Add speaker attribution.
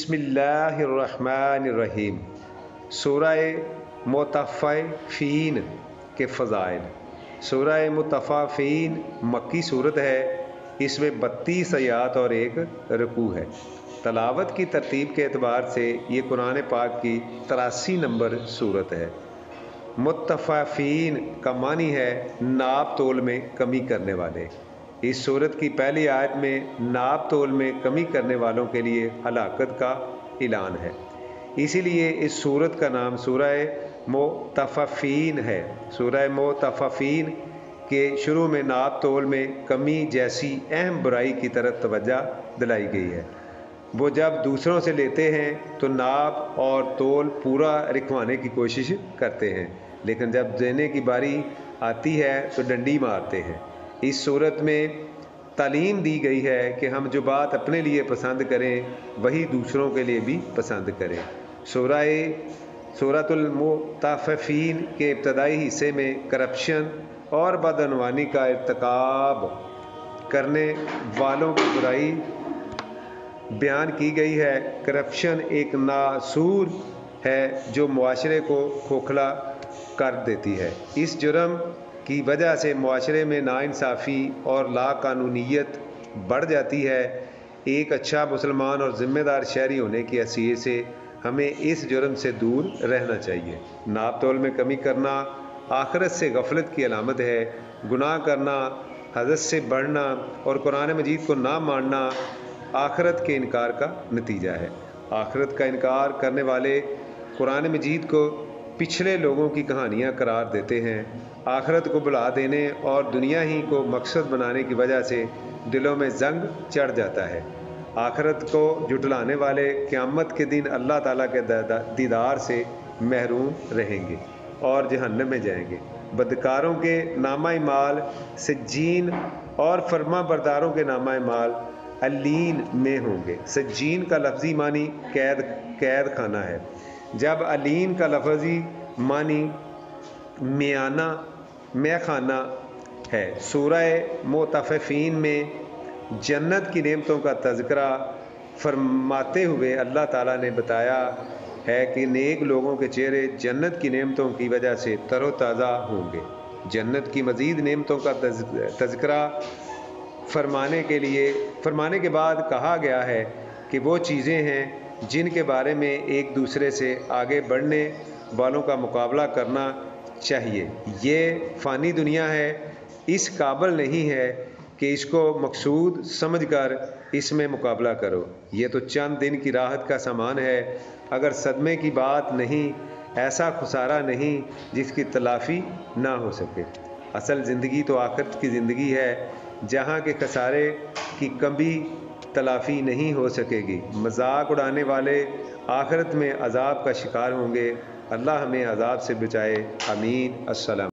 Speaker 1: बिस्मिल्लाहिर्रहमानिर्रहीम। सूरह मुतफ़्फ़िफ़ीन के फ़ज़ाइल। सूरह मुतफ़्फ़िफ़ीन मक्की सूरत है। इसमें 32 आयात और एक रुकू है। तलावत की तरतीब के एतबार से ये कुरान पाक की 83 नंबर सूरत है। मुतफ़्फ़िफ़ीन का मानी है नाप तोल में कमी करने वाले। इस सूरत की पहली आयत में नाप तोल में कमी करने वालों के लिए हलाकत का ऐलान है। इसीलिए इस सूरत का नाम सूरह मुतफ़्फ़िफ़ीन है। सूरह मुतफ़्फ़िफ़ीन के शुरू में नाप तोल में कमी जैसी अहम बुराई की तरफ तवज्जो दिलाई गई है। वो जब दूसरों से लेते हैं तो नाप और तोल पूरा रखवाने की कोशिश करते हैं, लेकिन जब देने की बारी आती है तो डंडी मारते हैं। इस सूरत में तालीम दी गई है कि हम जो बात अपने लिए पसंद करें वही दूसरों के लिए भी पसंद करें। सूरतुल मुतफ़्फ़िफ़ीन के इब्तदाई हिस्से में करप्शन और बदअनवानी का इर्तिकाब करने वालों की बुराई बयान की गई है। करप्शन एक नासूर है जो मुआशरे को खोखला कर देती है। इस जुर्म की वजह से मुआशरे में नाइंसाफ़ी और लाकानूनीयत बढ़ जाती है। एक अच्छा मुसलमान और ज़िम्मेदार शहरी होने की हैसियत से हमें इस जुर्म से दूर रहना चाहिए। नाप तोल में कमी करना आखिरत से गफलत की अलामत है। गुनाह करना, हदद से बढ़ना और कुरान मजीद को ना मानना आखिरत के इनकार का नतीजा है। आखिरत का इनकार करने वाले कुरान मजीद को पिछले लोगों की कहानियाँ करार देते हैं। आखिरत को भुला देने और दुनिया ही को मकसद बनाने की वजह से दिलों में जंग चढ़ जाता है। आखिरत को जुटलाने वाले क़यामत के दिन अल्लाह ताला के दीदार से महरूम रहेंगे और जहन्नम में जाएंगे। बदकारों के नामा माल सज्जीन और फर्मा बरदारों के नामा माल अलीन में होंगे। सज्जीन का लफ्ज़ी मानी कैद खाना है, जब अलीन का लफ्ज़ी मानी मियाना मैं खाना है। सूरह मुतफ़्फ़िफ़ीन में जन्नत की नेमतों का तज़किरा फरमाते हुए अल्लाह ताला ने बताया है कि नेक लोगों के चेहरे जन्नत की नेमतों की वजह से तरोताज़ा होंगे। जन्नत की मज़ीद नेमतों का तज़किरा फरमाने के बाद कहा गया है कि वो चीज़ें हैं जिनके बारे में एक दूसरे से आगे बढ़ने वालों का मुकाबला करना चाहिए। ये फ़ानी दुनिया है, इस काबिल नहीं है कि इसको मकसूद समझकर इसमें मुकाबला करो। ये तो चंद दिन की राहत का सामान है। अगर सदमे की बात नहीं, ऐसा खुसारा नहीं जिसकी तलाफ़ी ना हो सके। असल ज़िंदगी तो आखिरत की ज़िंदगी है, जहाँ के खसारे की कभी तलाफ़ी नहीं हो सकेगी। मजाक उड़ाने वाले आखिरत में अजाब का शिकार होंगे। अल्लाह हमें अजाब से बचाए। आमीन। अस्सलाम।